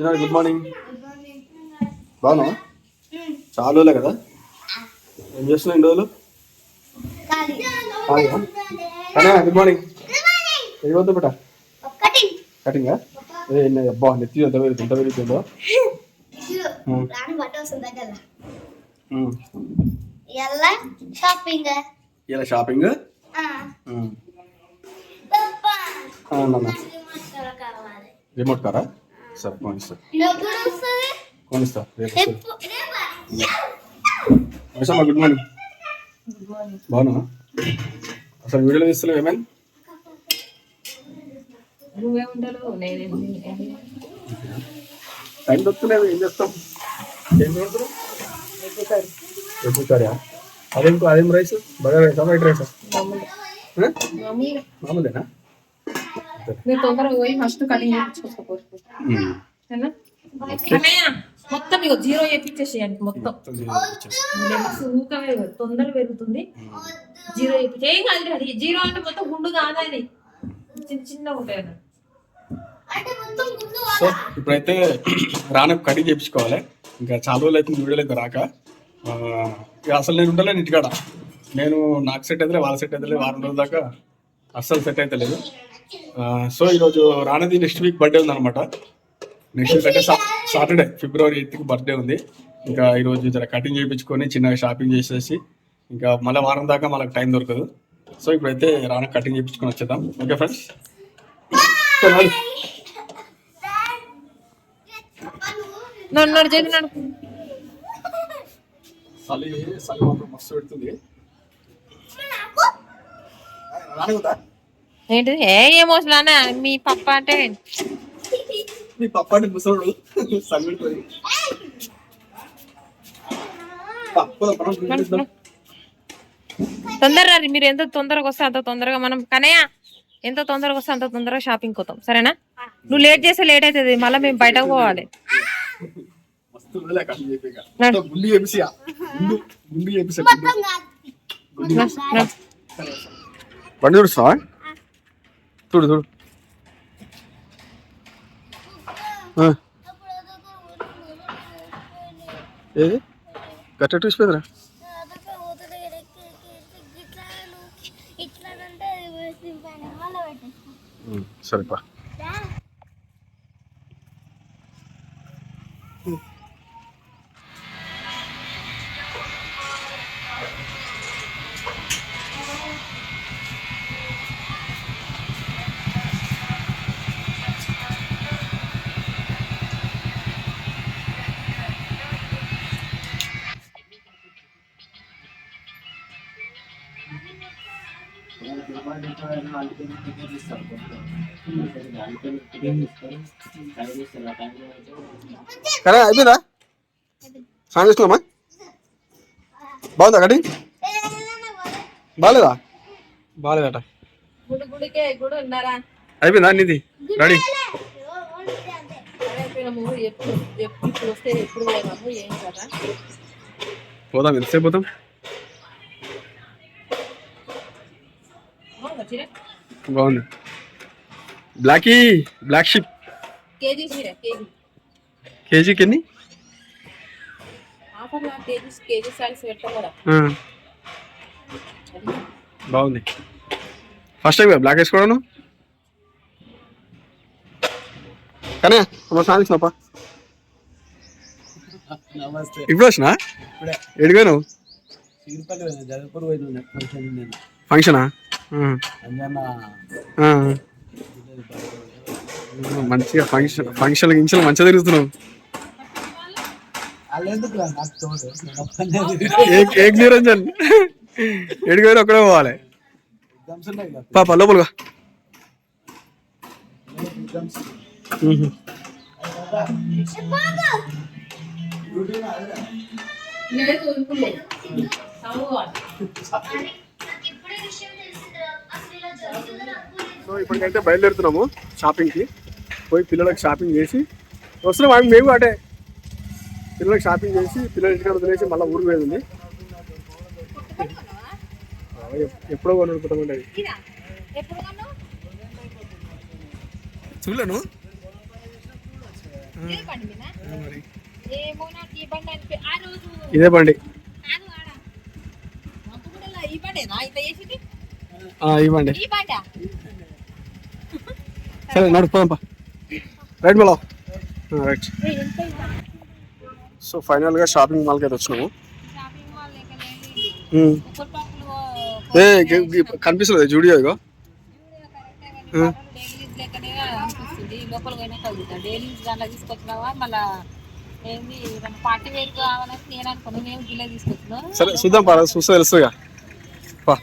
చిన్న good morning. బాగున్నావా? చాలా రోజులే కదా. ఏం చేస్తున్నావు ఇన్ని రోజులు? కానీ గుడ్ మార్నింగ్. ఏది వద్దు బేట? కటింగా? అబ్బా నెత్తి ఎంత పెరుగుతుందో. ఇలా షాపింగ్ రిమోట్ కారా? సరే కొనిస్తా గుడ్ మార్నింగ్. బాగున్నా? అసలు వీడియోలో తీస్తలేవు ఏమైనా? టైం దొరుకుతున్నాయి. ఏం చేస్తాం? ఏం పెడతారు? ఎప్పుడు కర్రీ? అదేం రైస్? బగారా రైసా? వైట్ రైసా? మామూలేనా? మొత్తం ఇక జీరో వేయించేసేయండి. మొత్తం తొందర పెరుగుతుంది. జీరో వేయించే ఏం కాదు. అది జీరో అంటే మొత్తం గుండు కాదని చిన్నగా ఉంటాయి. సో ఇప్పుడైతే రాన కటింగ్ చేయించుకోవాలి. ఇంకా చాలా రోజులు అయితే వీడియోలు అయితే రాక అసలు నేను ఉండలేను ఇంటికాడ. నాకు సెట్ అయితే వాళ్ళ సెట్ అయితే వారం రోజుల దాకా అస్సలు సెట్ అయితే లేదు. సో ఈరోజు రానది నెక్స్ట్ వీక్ బర్త్డే ఉంది అనమాట. నెక్స్ట్ వీక్ అంటే సాటర్డే February 8th బర్త్డే ఉంది. ఇంకా ఈరోజు జర కటింగ్ చేయించుకొని చిన్నగా షాపింగ్ చేసేసి ఇంకా మళ్ళీ వారం దాకా మనకు టైం దొరకదు. సో ఇప్పుడైతే రాన కటింగ్ చేయించుకొని వచ్చేద్దాం. Okay friends. చలి మాత్రం మస్తు పెడుతుంది. ఏంటిది? ఏమోసలానా మీ పప్ప అంటే మీ పప్ప అంటే ముసలోడు చలి పెడుతుంది. తొందరగా మీరు ఎంత తొందరగా వస్తే అంత తొందరగా మనం కనయ్య ఎంత తొందరగా వస్తే అంత తొందరగా షాపింగ్ పోతాం. సరేనా? నువ్వు లేట్ చేస్తే లేట్ అవుతుంది. మళ్ళీ మేము బయటకు పోవాలి. బండి చూడుస్తావా? చూడు ఏది గట్ట చూసిపోయిందిరా. సరేపా. కదా అయిపోయిందా? స్నానం చేసుకున్నామా? బాగుందా కటింగ్? బాగాలేదట. అయిపోయిందా నీది రెడీ? పోదాం. ఎంతసేపు పోతాం? బాగుంది. బ్లాక్ షిప్ కేజీకి ఎన్ని? బాగుంది. ఫస్ట్ టైం బ్లాక్ వేసుకోవడం కానీ స్నానం ఇచ్చినప్ప ఇప్పుడు వచ్చినా ఎడిగాను ఫంక్షనా? మంచిగా ఫంక్షన్ గింక్షలు మంచిగా తిరుగుతున్నావు. ఏక్ నిరంజన్ ఎడిగారు ఒక్కడే పోవాలి. పాప లోపలుగా సో ఇప్పటికైతే బయలుదేరుతున్నాము షాపింగ్కి. పోయి పిల్లలకు షాపింగ్ చేసి వస్తున్నాం. మేము అటే పిల్లలకు షాపింగ్ చేసి పిల్లలు ఇంటికాడ వదిలేసి మళ్ళీ ఊరికి పోయింది. ఎప్పుడో కొనుక్కుంటామండి అది. చూడలేను ఇదే బండి మీద మరి ఏమో నాకు ఈ బండి అనిపి ఆ రోజు ఇదే బండి. కాదు ఆడ మంపుగూడలో ఈ బండేనా ఇట్లా చేసింది ఈ బండి. ఈ బండా సరే నడుపుదాంపా. రైట్ మళ్ళా రైట్. సో ఫైనల్గా షాపింగ్ మాల్కి అయితే వచ్చినాము. షాపింగ్ మాల్ కనిపిస్తుంది జూడియో ఇగో. లోపల పోయినా కలుగుతాను డైలీ దాంట్లో తీసుకొచ్చినావా మళ్ళా ఏంది పార్టీ వేర్ కావాలని నేను అనుకున్నాను నేను గిల్లే తీసుకొచ్చినా సరే చూద్దాం పా, చూస్తే తెలుస్తుందిగా పా.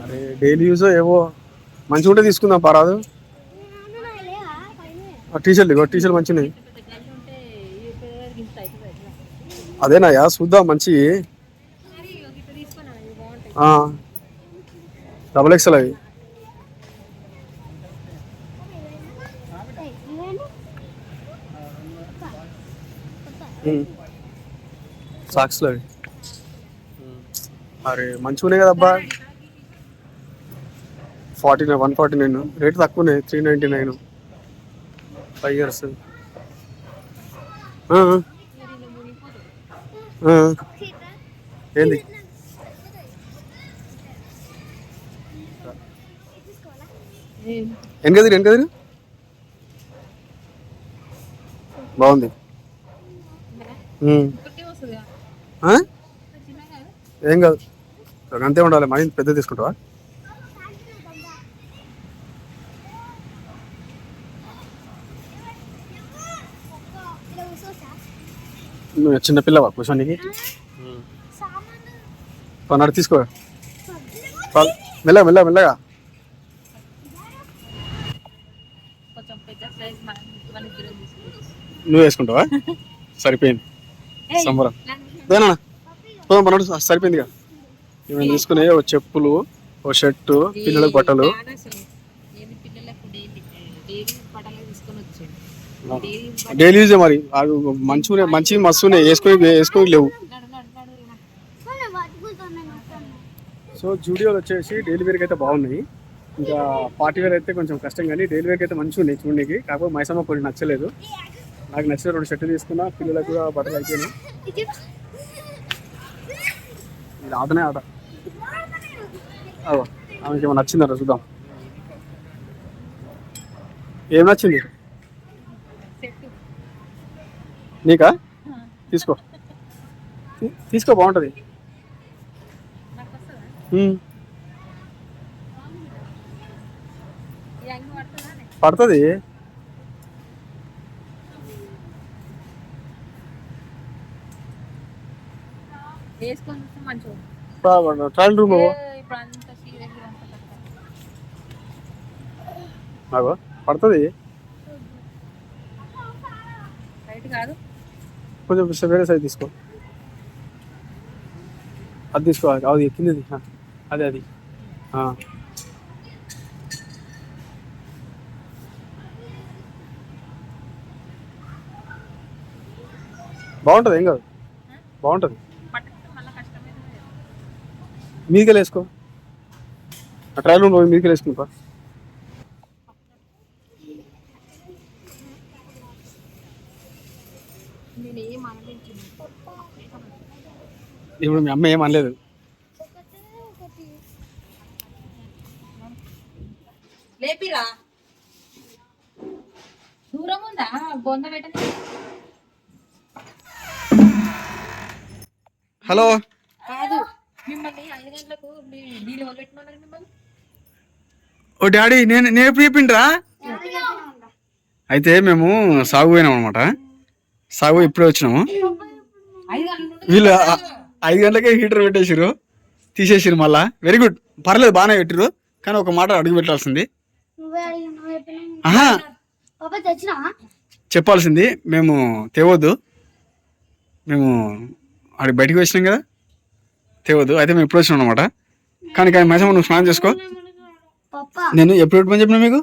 అరే డైలీ యూజ్ ఏవో మంచిగా ఉంటే తీసుకుందాం పరాదు. టీషర్ట్ ఇగో టీషర్ట్ మంచిగా అదేనాయా చూద్దాం మంచి డబుల్ ఎక్స్ఎల్ అవి. సాక్స్లు అవి అరే మంచిగా ఉన్నాయి కదబ్బా. 149 రేట్ తక్కువనే 399 5 years. ఏంది వెనకదిరి బాగుంది. ఏం కాదు అంతే ఉండాలి. మరి పెద్ద తీసుకుంటావా? నువ్వు చిన్నపిల్లవా కూర్చోనికి? నడు తీసుకో మెల్లగా మెల్లగా మెల్లగా. నువ్వు వేసుకుంటావా? సరిపోయింది సంబరం. దేనా పన్నడు సరిపోయిందిగా. మేము తీసుకునే ఓ చెప్పులు, ఓ షర్టు, పిల్లలకు బట్టలు. డైలీ యూజే మరి మంచిగా మంచి మస్తు ఉన్నాయి. వేసుకొని లేవు. సో జూడియోలు వచ్చేసి డైలీ వేర్కి అయితే బాగున్నాయి. ఇంకా పార్టీ వేర్ అయితే కొంచెం కష్టం, కానీ డైలీ వేర్కి అయితే మంచిగా ఉన్నాయి చూడడానికి. కాకపోతే మైసమ్మ కొన్ని నచ్చలేదు. నాకు నచ్చిన 2 షర్ట్లు తీసుకున్నా, పిల్లలకు కూడా బట్టలు అయిపోయినాయి. ఇది ఆటనే ఆట. ఆమెకి ఏమో నచ్చిందట చూద్దాం. ఏం నచ్చింది నీకా? తీసుకో తీసుకో బాగుంటుంది. పడుతుంది. ట్రయల్ రూమ్ పడుతుంది. కొంచెం వేరే సైజ్ తీసుకో. అది తీసుకో, అది కిందది. అదే అది బాగుంటుంది. ఏం కాదు బాగుంటుంది. మీదికెళ్ళి వేసుకో. ట్రయల్ రూమ్ మీదికెళ్ళి వేసుకుంటా. ఇప్పుడు మీ అమ్మ ఏం అనలేదు. లేపిరా దూరం ఉందా బొంద పెట్ట. హలో కాదు మిమ్మల్ని 5 గంటలకు నీళ్ళు వదిలిపెట్టమన్నారు మిమ్మల్ని. ఓ డాడీ నేను ఎప్పుడు చెప్పిండ్రా? అయితే మేము సాగు పోయినాం అనమాట. సాగు ఇప్పుడే వచ్చినాము. వీళ్ళు 5 గంటలకే హీటర్ పెట్టేసారు, తీసేసారు. మళ్ళా వెరీ గుడ్, పర్లేదు బాగానే పెట్టిరు. కానీ ఒక మాట అడుగు పెట్టాల్సింది, చెప్పాల్సింది. మేము తేవద్దు, మేము అడిగి బయటికి వచ్చినాం కదా, తేవద్దు. అయితే మేము ఎప్పుడు వచ్చినాం అనమాట. కానీ మైసమ్మ నువ్వు స్నానం చేసుకో. నేను ఎప్పుడు పెట్టమని చెప్పినా మీకు?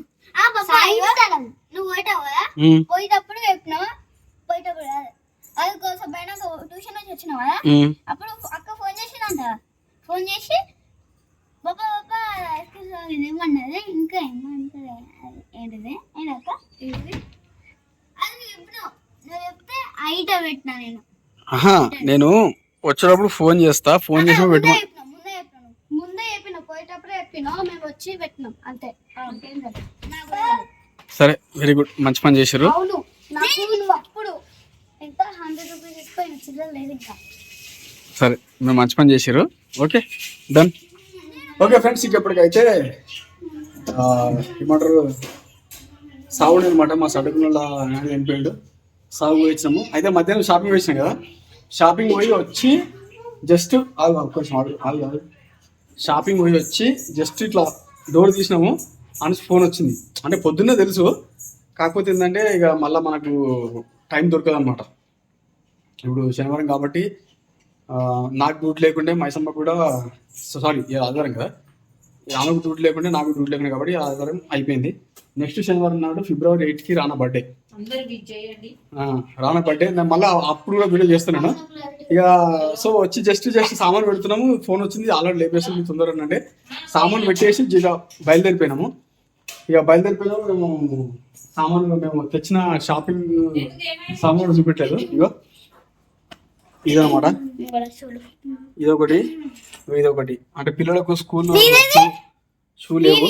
పోయేటప్పుడు చెప్పినా పోయేటప్పుడు కాదు. అది కోసం పైన ట్యూషన్ నుంచి వచ్చినావు కదా, అప్పుడు అక్క ఫోన్ చేసిందంట. ఫోన్ చేసి బాబా బాబా ఏమన్నది ఇంకా ఏమంటది ఏంటిది ఏంటక్క ఏంటిది అది నువ్వు చెప్పినావు. నువ్వు చెప్తే ఐట పెట్టినా నేను. నేను వచ్చేటప్పుడు ఫోన్ చేస్తా, ఫోన్ చేసి పెట్టు. ముందే చెప్పిన పోయేటప్పుడే చెప్పినావు, మేము వచ్చి పెట్టినాం అంతే. సరే, వెరీ గుడ్, మంచి పని చేశారు. అవును, నాకు నువ్వు అప్పుడు ఎంత 100 రూపీస్ ఇస్తాను, చిల్లర లేదు ఇంకా. సరే, మేము మంచి పని చేశారు. Okay, done. ఓకే ఫ్రెండ్స్, ఇంకెప్పటికైతే ఏమంటారు సాగుడు అనమాట. మా సడుకుల చనిపోయాడు, సాగు వచ్చినాము. అయితే మధ్యాహ్నం షాపింగ్ వేసినాం కదా, షాపింగ్ పోయి వచ్చి జస్ట్ కొంచెం షాపింగ్ పోయి వచ్చి జస్ట్ ఇట్లా డోర్ తీసినాము అని ఫోన్ వచ్చింది. అంటే పొద్దున్నే తెలుసు, కాకపోతే ఏంటంటే ఇక మళ్ళీ మనకు టైం దొరకదు అనమాట. ఇప్పుడు శనివారం కాబట్టి నాకు డ్యూటీ లేకుంటే మైసమ్మ కూడా, సారీ ఆదివారం కదా, ఆమెకు డ్యూటీ లేకుంటే నాకు డ్యూటీ లేకుండా కాబట్టి ఆదివారం అయిపోయింది. నెక్స్ట్ శనివారం నాడు February 8th రానా బర్త్డే. రానా బర్త్డే. నేను మళ్ళీ అప్పుడు కూడా వీడియో చేస్తున్నాను ఇక. సో వచ్చి జస్ట్ సామాన్ పెడుతున్నాము, ఫోన్ వచ్చింది, ఆల్రెడీ లేపేస్తుంది తొందరగా. అంటే సామాన్ పెట్టేసి ఇక బయలుదేరిపోయినాము. ఇక బయలుదేరిపోయినాము మేము. సామాన్ మేము తెచ్చిన షాపింగ్ సామాన్ చూపెట్టలేదు. ఇగో ఇదనమాట, ఇదొకటి. అంటే పిల్లలకు స్కూల్ షూ లేవు,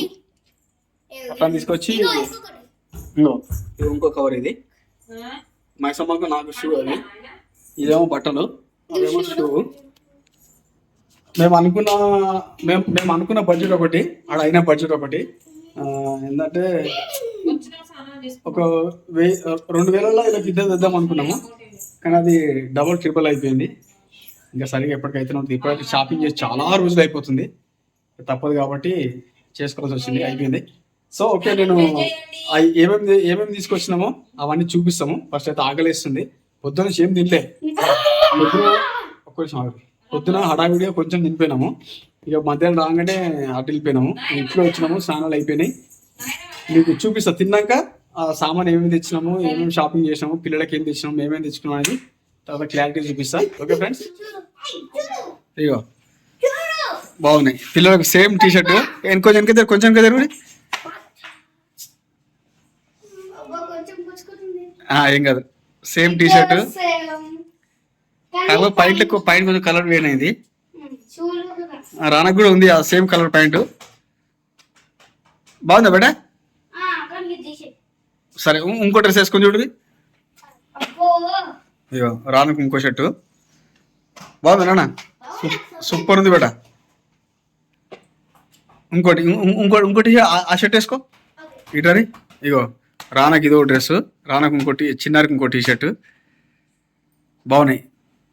అట్లా తీసుకొచ్చి ఇంకో కవర్. ఇది మైసమ్మకు నాకు షూ, అది ఇదేమో బట్టలు, అదేమో షూ. మేము అనుకున్న బడ్జెట్ ఒకటి, ఆడ అయిన బడ్జెట్ ఒకటి. ఏంటంటే ఒక 2000 ఇలా ఇద్దరు తెద్దాం అనుకున్నాము, కానీ అది డబుల్ ట్రిపుల్ అయిపోయింది. ఇంకా సరిగా ఎప్పటికైతే ఇప్పటికైతే షాపింగ్ చేసి చాలా రోజులు అయిపోతుంది, తప్పదు కాబట్టి చేసుకోవాల్సి వచ్చింది, అయిపోయింది. సో ఓకే, నేను ఏమేమి తీసుకొచ్చినామో అవన్నీ చూపిస్తాము. ఫస్ట్ అయితే ఆకలిస్తుంది, పొద్దున ఏం తినలే. పొద్దున హడావిడిగా కొంచెం తినిపోయినాము, ఇక మధ్యాహ్నం రాగానే అటు వెళ్ళిపోయినాము. ఇంట్లో వచ్చినాము, స్నానాలు అయిపోయినాయి. మీకు చూపిస్తా తిన్నాక ఆ సామాన్ ఏమేమి తెచ్చినాము, ఏమేమి షాపింగ్ చేసినాము, పిల్లలకి ఏం తెచ్చినాము, ఏమేమి తెచ్చుకున్నాం అనేది తర్వాత క్లారిటీ చూపిస్తా. ఓకే ఫ్రెండ్స్, ఇగో బాగున్నాయి పిల్లలకు సేమ్ టీ షర్ట్. కొంచెం కదా ఏం కాదు, సేమ్ టీ షర్ట్. కాకపోతే పైంట్ కొంచెం కలర్ వేయనైంది. రానకు కూడా ఉంది ఆ సేమ్ కలర్ ప్యాంటు. బాగుందా బేటా? సరే, ఇంకో డ్రెస్ వేసుకొని చూడు. ఇగో రానకు ఇంకో షర్టు బాగుంది నాన్న, సూపర్ ఉంది బేటా. ఇంకోటి ఆ షర్ట్ వేసుకో ఇటరి. ఇగో రానకి ఇదో డ్రెస్, రానకు ఇంకోటి, చిన్నారికి ఇంకో టీ షర్ట్. బాగున్నాయి.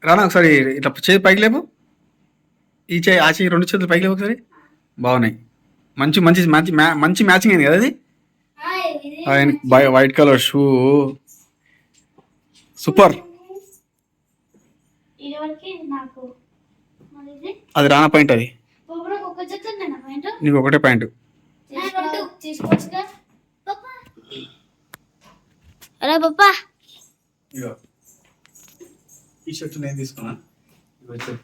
రానా ఒకసారి ఇట్లా చేతి పైకి లేపు, ఈ చేయి ఆ చేయి, 2 చేతులు పైకి లేవు ఒకసారి. బాగున్నాయి, మంచి మంచి మంచి మంచి మ్యాచింగ్ అయింది కదా అది. White colour shoe, super. అది రానా పాయింట్, అది నీకు ఒకటే పాయింట్. ఈ షర్ట్ నేను తీసుకున్నా.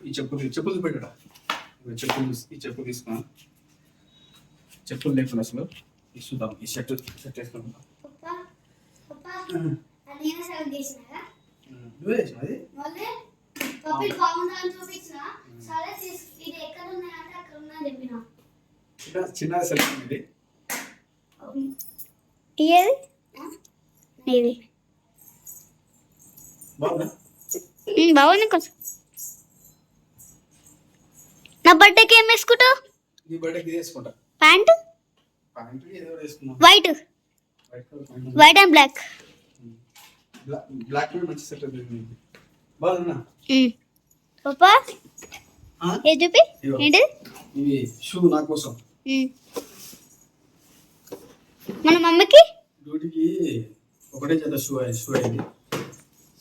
ఈ చెప్పులు పెట్టడా, ఈ చెప్పులు తీసుకున్నా. చెప్పులు లేకుండా అసలు చూద్దాం. ఈ షర్ట్ వేసుకున్నా. నువ్వే చేసినది చిన్న సెలెక్షన్ ఇది. బాగుంది కొంచెం. నా బర్త్డేకి ఏం వేసుకుంటావు? నీ బర్త్డేకి ఇది వేసుకుంటా. ప్యాంట్ ఏదో వేసుకున్నా, వైట్ అండ్ బ్లాక్. బ్లాక్ మంచి సెట్ అవుతుంది. బాగుందా పాపా? ఏ చూపి, ఏంటి ఇవి? షూ నా కోసం. మన మమ్మీకి డ్యూటీకి ఒకటే జత షూ అయింది.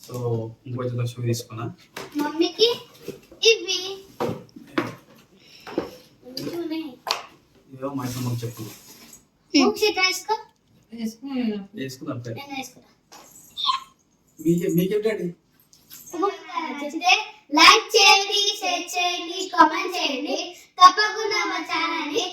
సో ఇంకో జత షూ తీసుకున్నా. మమ్మీకి ఇవి మా అమ్మకి చెప్పు. వేసుకుందాం. మీకేంటండి నచ్చితే లైక్ చేయండి, షేర్ చేయండి, కామెంట్ చేయండి. తప్పకుండా మా ఛానల్ ని